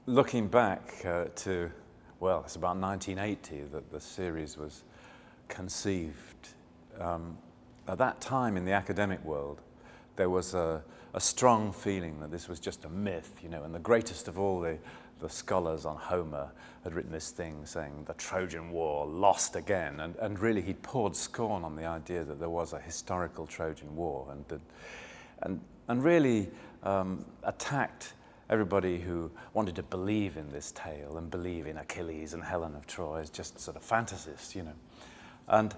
Looking back to, well, it's about 1980 that the series was conceived. At that time in the academic world, there was a strong feeling that this was just a myth, and the greatest of all the scholars on Homer had written this thing saying the Trojan War lost again, and really he poured scorn on the idea that there was a historical Trojan War, and really attacked everybody who wanted to believe in this tale and believe in Achilles and Helen of Troy as just sort of fantasists, And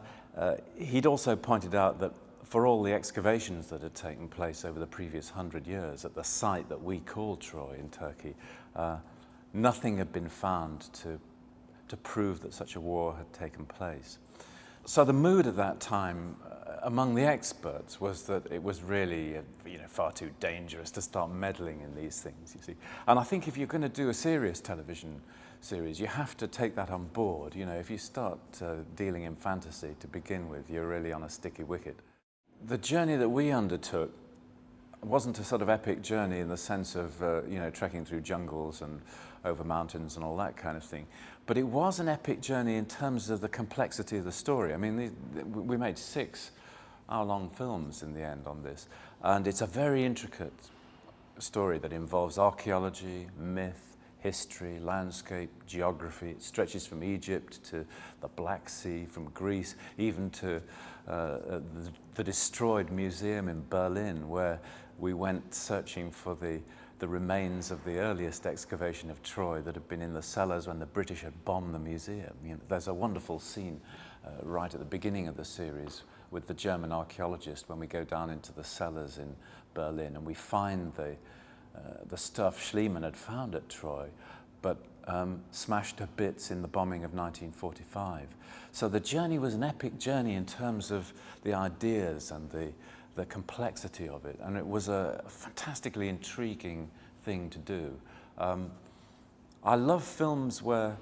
he'd also pointed out that for all the excavations that had taken place over the previous 100 years at the site that we call Troy in Turkey, nothing had been found to prove that such a war had taken place. So the mood at that time among the experts was that it was really far too dangerous to start meddling in these things, you see. And I think if you're going to do a serious television series, you have to take that on board. If you start dealing in fantasy to begin with, you're really on a sticky wicket. The journey that we undertook wasn't a sort of epic journey in the sense of trekking through jungles and over mountains and all that kind of thing, but it was an epic journey in terms of the complexity of the story. I mean, we made 6-hour-long films in the end on this, and it's a very intricate story that involves archaeology, myth, history, landscape, geography. It stretches from Egypt to the Black Sea, from Greece, even to the destroyed museum in Berlin, where we went searching for the remains of the earliest excavation of Troy that had been in the cellars when the British had bombed the museum. There's a wonderful scene right at the beginning of the series with the German archaeologist when we go down into the cellars in Berlin and we find the stuff Schliemann had found at Troy, but smashed to bits in the bombing of 1945. So the journey was an epic journey in terms of the ideas and the complexity of it, and it was a fantastically intriguing thing to do. I love films where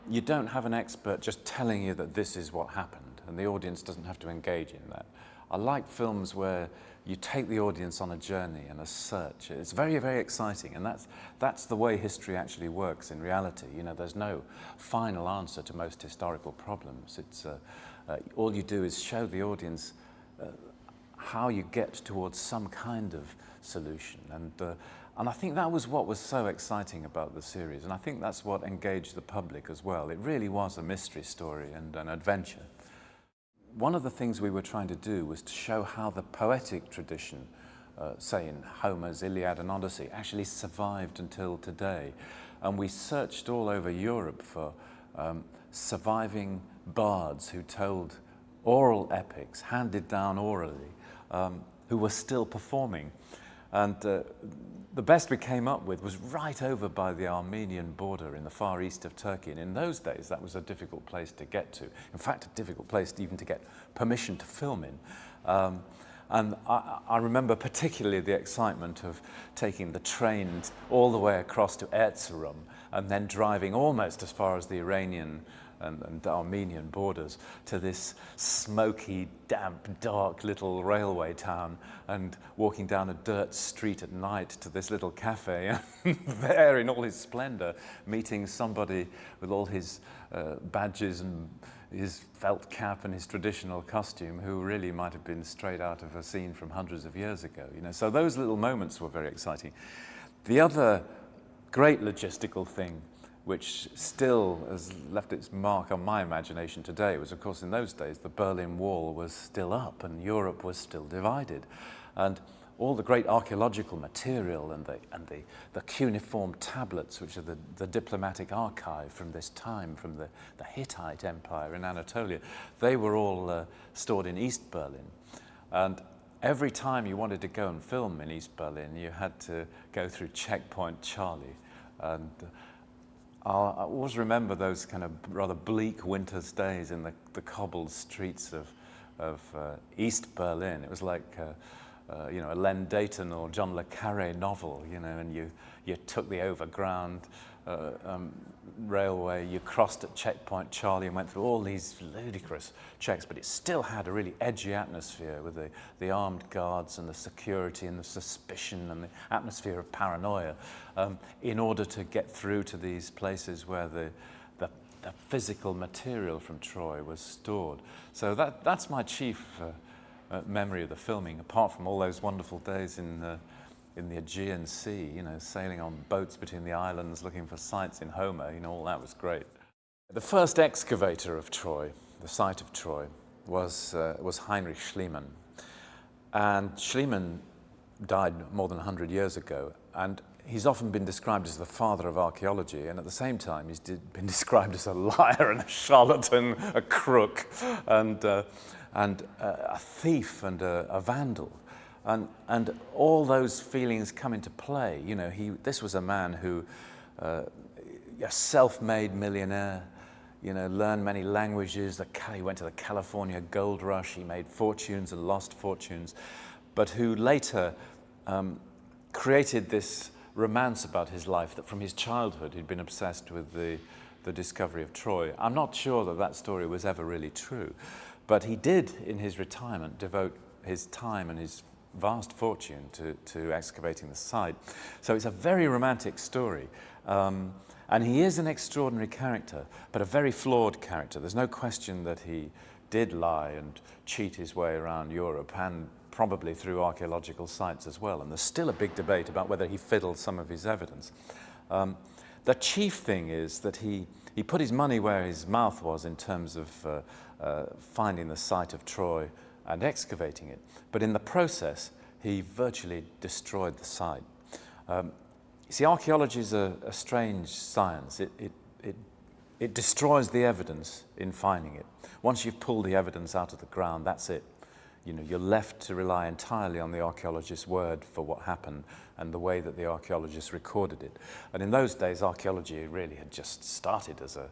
you don't have an expert just telling you that this is what happened, and the audience doesn't have to engage in that. I like films where you take the audience on a journey and a search. It's very, very exciting, and that's the way history actually works in reality. There's no final answer to most historical problems. It's all you do is show the audience how you get towards some kind of solution, and I think that was what was so exciting about the series, and I think that's what engaged the public as well. It really was a mystery story and an adventure. One of the things we were trying to do was to show how the poetic tradition, say in Homer's Iliad and Odyssey, actually survived until today. And we searched all over Europe for surviving bards who told oral epics, handed down orally, who were still performing. And the best we came up with was right over by the Armenian border in the far east of Turkey. And in those days, that was a difficult place to get to. In fact, a difficult place even to get permission to film in. And I remember particularly the excitement of taking the train all the way across to Erzurum and then driving almost as far as the Iranian and Armenian borders to this smoky, damp, dark little railway town and walking down a dirt street at night to this little cafe and there in all his splendor meeting somebody with all his badges and his felt cap and his traditional costume who really might have been straight out of a scene from hundreds of years ago. So those little moments were very exciting. The other great logistical thing which still has left its mark on my imagination today was, of course, in those days, the Berlin Wall was still up and Europe was still divided. And all the great archaeological material and the cuneiform tablets, which are the diplomatic archive from this time, from the Hittite Empire in Anatolia, they were all stored in East Berlin. And every time you wanted to go and film in East Berlin, you had to go through Checkpoint Charlie. And I always remember those kind of rather bleak winter's days in the cobbled streets of East Berlin. It was like a Len Deighton or John le Carré novel, and you took the overground railway, you crossed at Checkpoint Charlie and went through all these ludicrous checks, but it still had a really edgy atmosphere with the armed guards and the security and the suspicion and the atmosphere of paranoia, in order to get through to these places where the physical material from Troy was stored. So that's my chief memory of the filming, apart from all those wonderful days in the Aegean Sea, sailing on boats between the islands, looking for sites in Homer, all that was great. The first excavator of Troy, the site of Troy, was Heinrich Schliemann. And Schliemann died more than 100 years ago, and he's often been described as the father of archaeology, and at the same time he's been described as a liar and a charlatan, a crook, and a thief and a vandal. And all those feelings come into play. This was a man who, a self-made millionaire, learned many languages. He went to the California gold rush. He made fortunes and lost fortunes, but who later created this romance about his life that from his childhood he'd been obsessed with the discovery of Troy. I'm not sure that story was ever really true, but he did, in his retirement, devote his time and his vast fortune to excavating the site. So it's a very romantic story. And he is an extraordinary character, but a very flawed character. There's no question that he did lie and cheat his way around Europe, and probably through archaeological sites as well. And there's still a big debate about whether he fiddled some of his evidence. The chief thing is that he put his money where his mouth was in terms of finding the site of Troy and excavating it. But in the process, he virtually destroyed the site. See, archaeology is a strange science. It destroys the evidence in finding it. Once you've pulled the evidence out of the ground, that's it. You're left to rely entirely on the archaeologist's word for what happened and the way that the archaeologist recorded it. And in those days, archaeology really had just started as a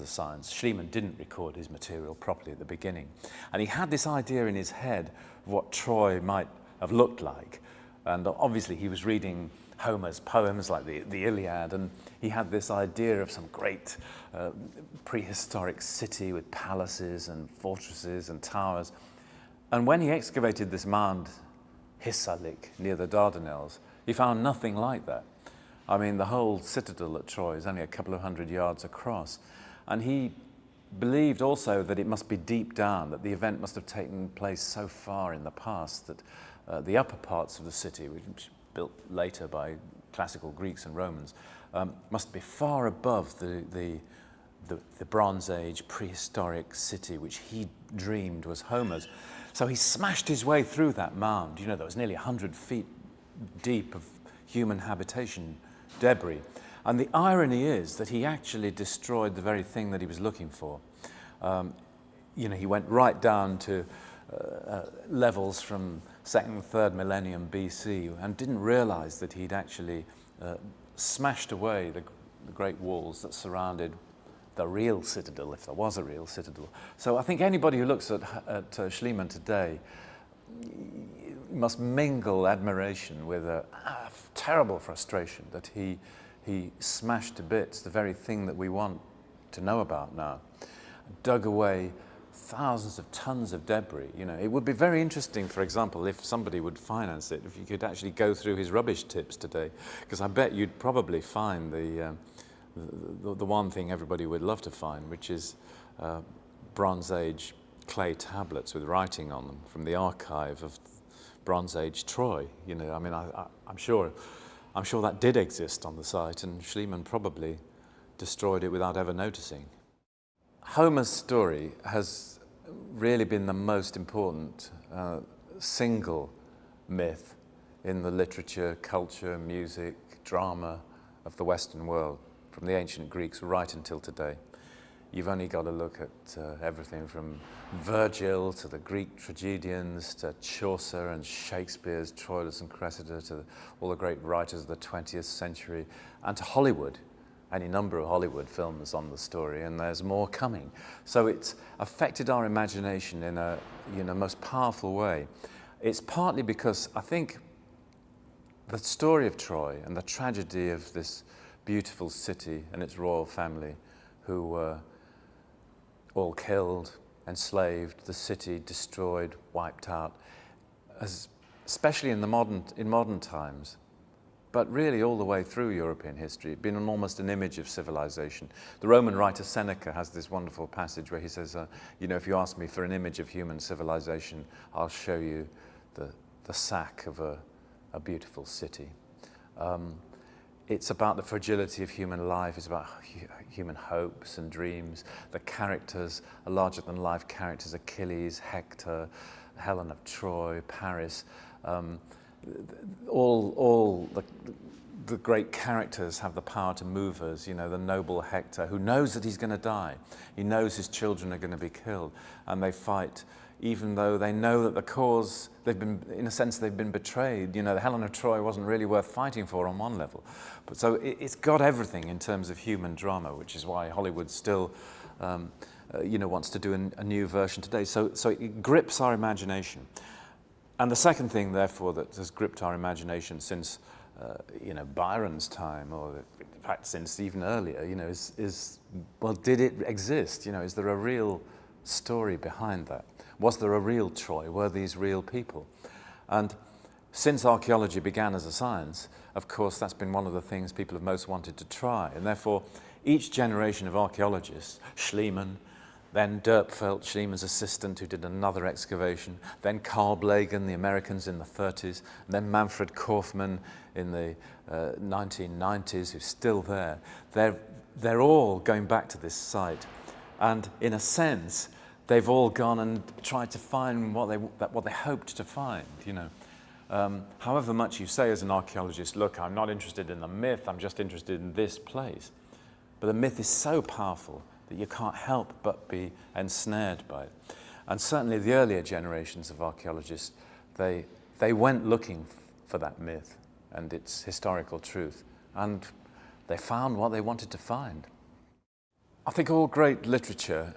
science. Schliemann didn't record his material properly at the beginning. And he had this idea in his head of what Troy might have looked like. And obviously he was reading Homer's poems like the Iliad, and he had this idea of some great prehistoric city with palaces and fortresses and towers. And when he excavated this mound, Hissarlik, near the Dardanelles, he found nothing like that. I mean, the whole citadel at Troy is only a couple of 100 yards across. And he believed also that it must be deep down, that the event must have taken place so far in the past that the upper parts of the city, which was built later by classical Greeks and Romans, must be far above the Bronze Age prehistoric city, which he dreamed was Homer's. So he smashed his way through that mound. That was nearly 100 feet deep of human habitation debris. And the irony is that he actually destroyed the very thing that he was looking for. He went right down to levels from 2nd, 3rd millennium BC and didn't realize that he'd actually smashed away the great walls that surrounded the real citadel, if there was a real citadel. So I think anybody who looks at Schliemann today must mingle admiration with a terrible frustration that he smashed to bits the very thing that we want to know about now, dug away thousands of tons of debris. It would be very interesting, for example, if somebody would finance it, if you could actually go through his rubbish tips today, because I bet you'd probably find the one thing everybody would love to find, which is Bronze Age clay tablets with writing on them from the archive of Bronze Age Troy. I'm sure that did exist on the site, and Schliemann probably destroyed it without ever noticing. Homer's story has really been the most important single myth in the literature, culture, music, drama of the Western world, from the ancient Greeks right until today. You've only got to look at everything from Virgil to the Greek tragedians to Chaucer and Shakespeare's Troilus and Cressida to all the great writers of the 20th century, and to Hollywood. Any number of Hollywood films on the story, and there's more coming. So it's affected our imagination in a most powerful way. It's partly because I think the story of Troy and the tragedy of this beautiful city and its royal family who were all killed, enslaved, the city destroyed, wiped out, especially in modern times, but really all the way through European history, been almost an image of civilization. The Roman writer Seneca has this wonderful passage where he says, if you ask me for an image of human civilization, I'll show you the sack of a beautiful city. It's about the fragility of human life. It's about human hopes and dreams. The characters are larger-than-life characters: Achilles, Hector, Helen of Troy, Paris. All the great characters have the power to move us. The noble Hector, who knows that he's going to die. He knows his children are going to be killed, and they fight even though they know that the cause, they've been betrayed. The Helen of Troy wasn't really worth fighting for on one level. But so it's got everything in terms of human drama, which is why Hollywood still, wants to do a new version today. So it grips our imagination. And the second thing, therefore, that has gripped our imagination since, Byron's time, or in fact since even earlier, is did it exist? Is there a real story behind that? Was there a real Troy? Were these real people? And since archaeology began as a science, of course, that's been one of the things people have most wanted to try. And therefore, each generation of archaeologists, Schliemann, then Dörpfeld, Schliemann's assistant, who did another excavation, then Carl Blegen, the Americans in the 30s, and then Manfred Kaufmann in the 1990s, who's still there. They're all going back to this site. And in a sense, they've all gone and tried to find what they hoped to find, However much you say as an archaeologist, look, I'm not interested in the myth, I'm just interested in this place. But the myth is so powerful that you can't help but be ensnared by it. And certainly the earlier generations of archaeologists, they went looking for that myth and its historical truth, and they found what they wanted to find. I think all great literature,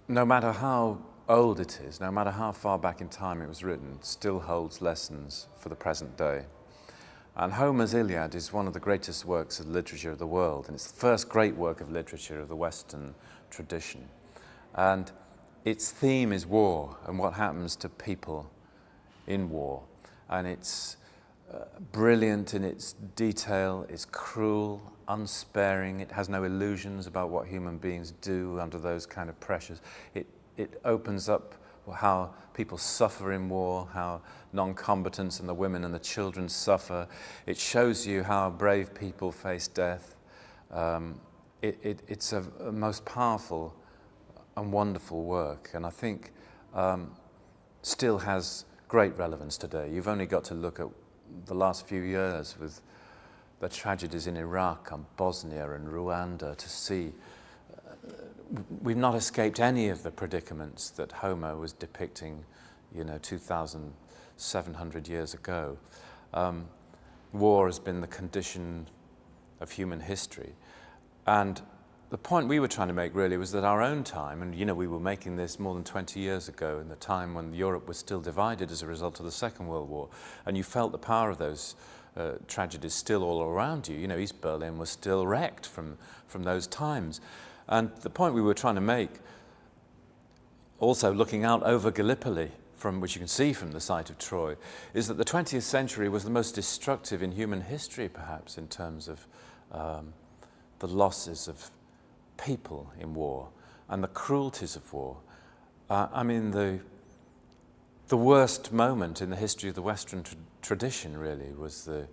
no matter how old it is, no matter how far back in time it was written, still holds lessons for the present day. And Homer's Iliad is one of the greatest works of literature of the world, and it's the first great work of literature of the Western tradition. And its theme is war and what happens to people in war. And it's brilliant in its detail, it's cruel, unsparing, it has no illusions about what human beings do under those kind of pressures. It opens up how people suffer in war, how non-combatants and the women and the children suffer. It shows you how brave people face death. It's a most powerful and wonderful work, and I think still has great relevance today. You've only got to look at the last few years with the tragedies in Iraq and Bosnia and Rwanda to see we've not escaped any of the predicaments that Homer was depicting, 2,700 years ago. War has been the condition of human history. And the point we were trying to make really was that our own time, and we were making this more than 20 years ago, in the time when Europe was still divided as a result of the Second World War, and you felt the power of those tragedies still all around you. East Berlin was still wrecked from those times. And the point we were trying to make, also looking out over Gallipoli, from which you can see from the site of Troy, is that the 20th century was the most destructive in human history, perhaps, in terms of the losses of people in war and the cruelties of war. The worst moment in the history of the Western tradition, really, was the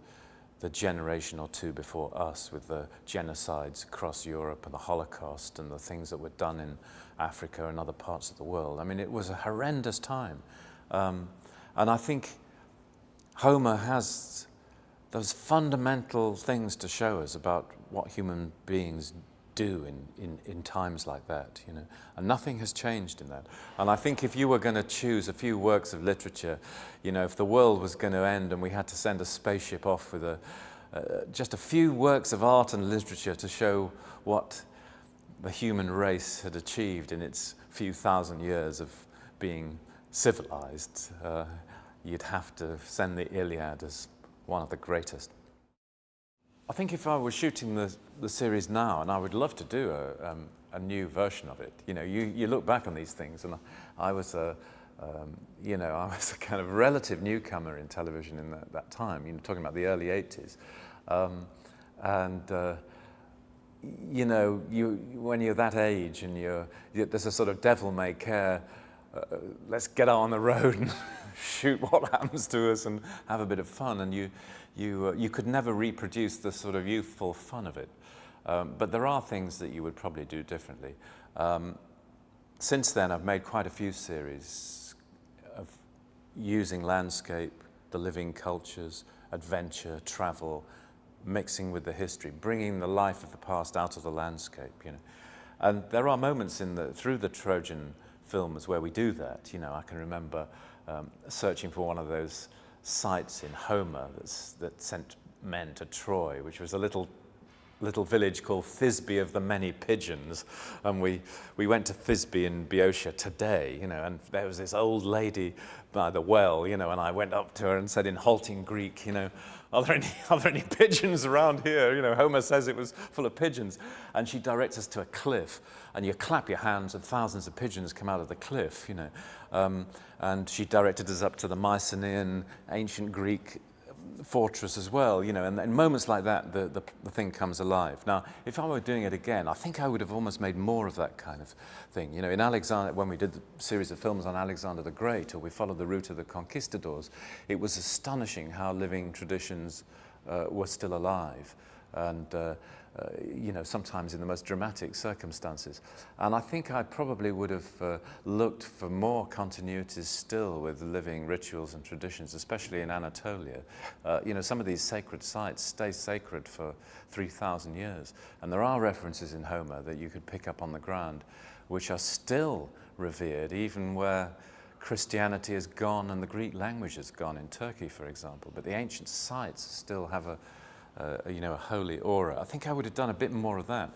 generation or two before us, with the genocides across Europe and the Holocaust and the things that were done in Africa and other parts of the world. It was a horrendous time. And I think Homer has those fundamental things to show us about what human beings do in times like that, and nothing has changed in that. And I think if you were going to choose a few works of literature, if the world was going to end and we had to send a spaceship off with just a few works of art and literature to show what the human race had achieved in its few thousand years of being civilized, you'd have to send the Iliad as one of the greatest. I think if I were shooting the series now, and I would love to do a new version of it, you know, you look back on these things, and I was a kind of relative newcomer in television in that time, you know, talking about the early 80s. You know, when you're that age and there's a sort of devil-may-care, let's get out on the road and shoot what happens to us and have a bit of fun, and you could never reproduce the sort of youthful fun of it. But there are things that you would probably do differently. Since then, I've made quite a few series of using landscape, the living cultures, adventure, travel, mixing with the history, bringing the life of the past out of the landscape, you know. And there are moments through the Trojan films where we do that. You know, I can remember searching for one of those sites in Homer that sent men to Troy, which was a little village called Thisbe of the Many Pigeons, and we went to Thisbe in Boeotia today, you know, and there was this old lady by the well, you know, and I went up to her and said in halting Greek, you know, are there any pigeons around here? You know, Homer says it was full of pigeons. And she directs us to a cliff, and you clap your hands and thousands of pigeons come out of the cliff, you know. And she directed us up to the Mycenaean ancient Greek fortress as well, you know, and in moments like that, the thing comes alive. Now, if I were doing it again, I think I would have almost made more of that kind of thing. You know, in Alexander, when we did the series of films on Alexander the Great, or we followed the route of the conquistadors, it was astonishing how living traditions were still alive, and you know, sometimes in the most dramatic circumstances. And I think I probably would have looked for more continuities still with living rituals and traditions, especially in Anatolia. You know, some of these sacred sites stay sacred for 3,000 years. And there are references in Homer that you could pick up on the ground, which are still revered, even where Christianity has gone and the Greek language has gone, in Turkey, for example. But the ancient sites still have a holy aura. I think I would have done a bit more of that.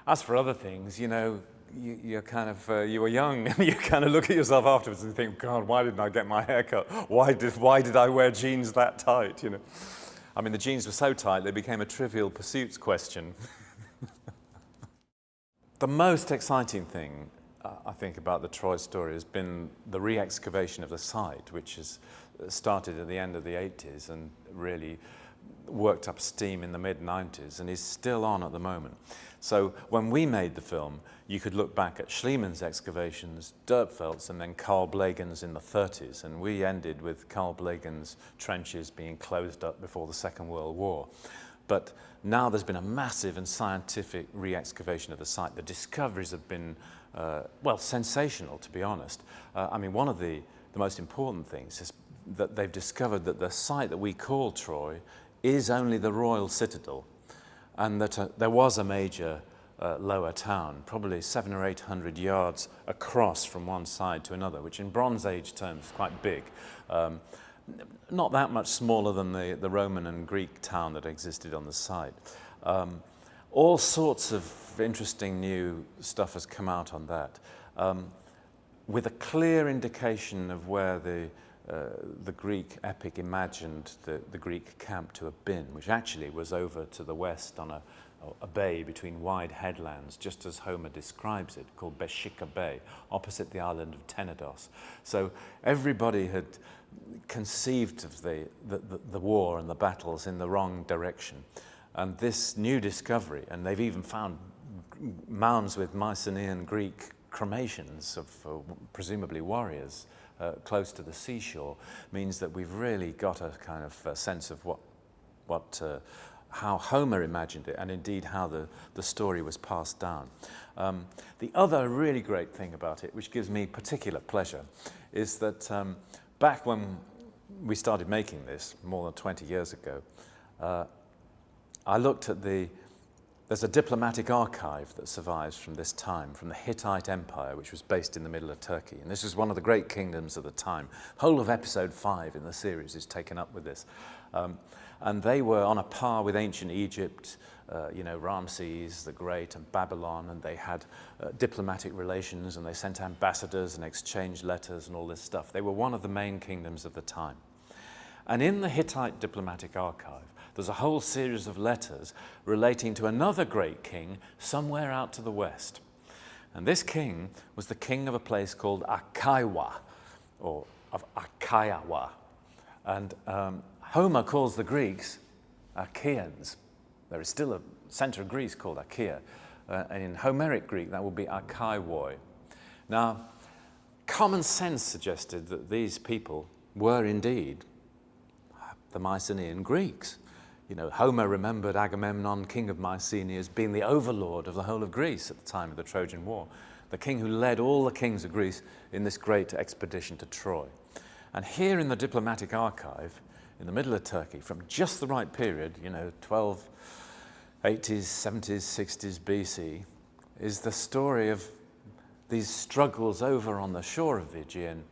As for other things, you know, you're kind of, you were young, and you kind of look at yourself afterwards and think, God, why didn't I get my hair cut? Why did I wear jeans that tight, you know? I mean, the jeans were so tight, they became a Trivial Pursuits question. The most exciting thing, I think, about the Troy story has been the re-excavation of the site, which has started at the end of the 80s and really worked up steam in the mid-90s and is still on at the moment. So when we made the film, you could look back at Schliemann's excavations, Dörpfeldt's, and then Carl Blagen's in the 30s, and we ended with Carl Blagen's trenches being closed up before the Second World War. But now there's been a massive and scientific re-excavation of the site. The discoveries have been, sensational, to be honest. I mean, one of the most important things is that they've discovered that the site that we call Troy is only the royal citadel, and that there was a major lower town, probably 700 or 800 yards across from one side to another, which in Bronze Age terms is quite big. Not that much smaller than the Roman and Greek town that existed on the site. All sorts of interesting new stuff has come out on that, with a clear indication of where the Greek epic imagined the Greek camp to have been, which actually was over to the west on a bay between wide headlands, just as Homer describes it, called Beshika Bay, opposite the island of Tenedos. So everybody had conceived of the war and the battles in the wrong direction. And this new discovery, and they've even found mounds with Mycenaean Greek cremations of presumably warriors close to the seashore, means that we've really got a kind of sense of how Homer imagined it, and indeed how the story was passed down. The other really great thing about it, which gives me particular pleasure, is that back when we started making this, more than 20 years ago, I looked at there's a diplomatic archive that survives from this time, from the Hittite Empire, which was based in the middle of Turkey. And this is one of the great kingdoms of the time. Whole of episode 5 in the series is taken up with this. And they were on a par with ancient Egypt, Ramses the Great and Babylon, and they had diplomatic relations, and they sent ambassadors and exchanged letters and all this stuff. They were one of the main kingdoms of the time. And in the Hittite diplomatic archive, there's a whole series of letters relating to another great king somewhere out to the west. And this king was the king of a place called Achaia, or of Achaia. And Homer calls the Greeks Achaeans. There is still a center of Greece called Achaia. And in Homeric Greek, that would be Achaioi. Now, common sense suggested that these people were indeed the Mycenaean Greeks. Homer remembered Agamemnon, king of Mycenae, as being the overlord of the whole of Greece at the time of the Trojan War, the king who led all the kings of Greece in this great expedition to Troy. And here in the diplomatic archive, in the middle of Turkey, from just the right period, 1280s, 70s, 60s BC, is the story of these struggles over on the shore of the Aegean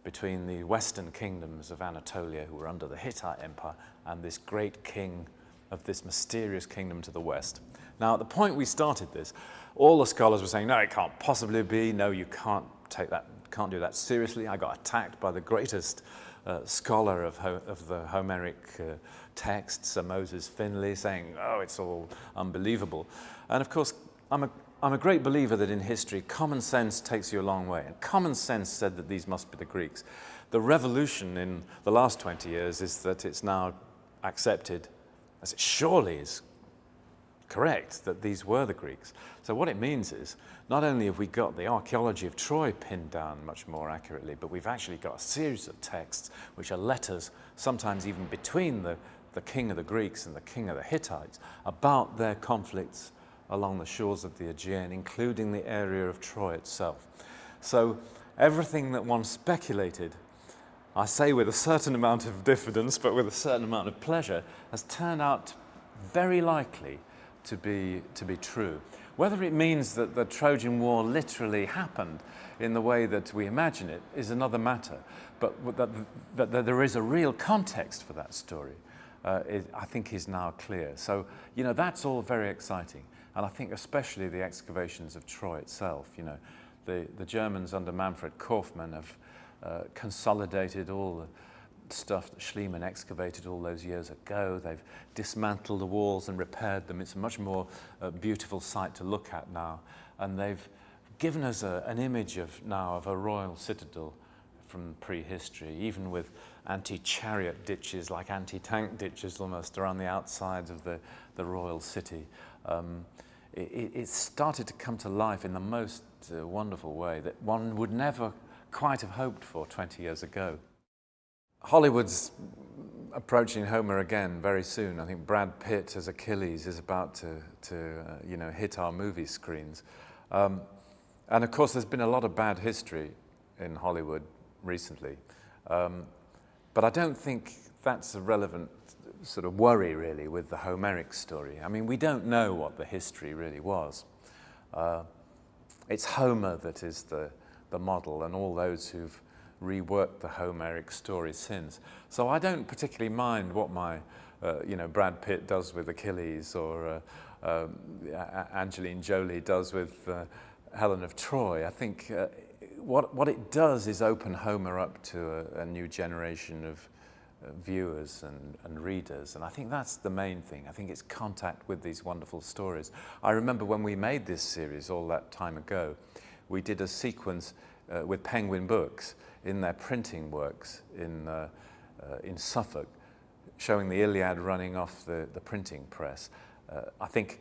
between the western kingdoms of Anatolia, who were under the Hittite Empire, and this great king of this mysterious kingdom to the west. Now, at the point we started this, all the scholars were saying, no, it can't possibly be, no, you can't do that seriously. I got attacked by the greatest scholar of the Homeric texts, Sir Moses Finlay, saying, oh, it's all unbelievable. And of course, I'm a great believer that in history, common sense takes you a long way. And common sense said that these must be the Greeks. The revolution in the last 20 years is that it's now accepted, as it surely is correct, that these were the Greeks. So what it means is, not only have we got the archaeology of Troy pinned down much more accurately, but we've actually got a series of texts which are letters, sometimes even between the king of the Greeks and the king of the Hittites, about their conflicts along the shores of the Aegean, including the area of Troy itself. So everything that one speculated, I say with a certain amount of diffidence, but with a certain amount of pleasure, has turned out very likely to be true. Whether it means that the Trojan War literally happened in the way that we imagine it is another matter, but that there is a real context for that story, I think is now clear. So, that's all very exciting. And I think especially the excavations of Troy itself, the Germans under Manfred Kaufmann have consolidated all the stuff that Schliemann excavated all those years ago. They've dismantled the walls and repaired them. It's a much more beautiful sight to look at now. And they've given us an image of a royal citadel from prehistory, even with anti-chariot ditches, like anti-tank ditches almost, around the outsides of the royal city. It started to come to life in the most wonderful way that one would never quite have hoped for 20 years ago. Hollywood's approaching Homer again very soon. I think Brad Pitt as Achilles is about to hit our movie screens. And of course, there's been a lot of bad history in Hollywood recently. But I don't think that's a relevant sort of worry, really, with the Homeric story. I mean, we don't know what the history really was. It's Homer that is the model, and all those who've reworked the Homeric story since. So I don't particularly mind what my, Brad Pitt does with Achilles, or Angelina Jolie does with Helen of Troy. I think what it does is open Homer up to a new generation of viewers and readers, and I think that's the main thing. I think it's contact with these wonderful stories. I remember when we made this series all that time ago, we did a sequence with Penguin Books in their printing works in Suffolk, showing the Iliad running off the printing press. I think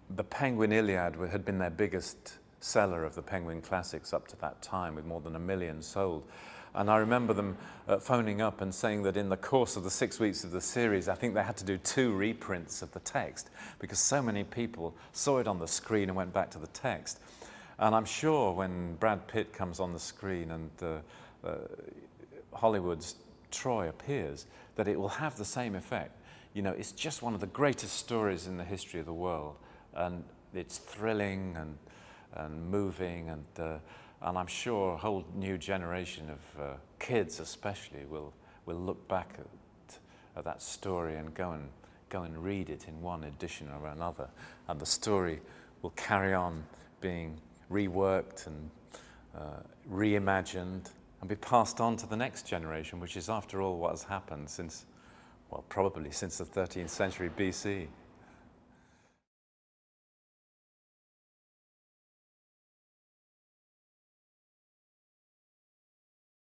the Penguin Iliad had been their biggest seller of the Penguin Classics up to that time, with more than 1 million sold. And I remember them phoning up and saying that in the course of the 6 weeks of the series, I think they had to do 2 reprints of the text because so many people saw it on the screen and went back to the text. And I'm sure when Brad Pitt comes on the screen and Hollywood's Troy appears, that it will have the same effect. It's just one of the greatest stories in the history of the world, and it's thrilling and moving, and I'm sure a whole new generation of kids especially will look back at that story and go and go and read it in one edition or another, and the story will carry on being reworked and reimagined and be passed on to the next generation, which is, after all, what has happened since, well, probably since the 13th century BC.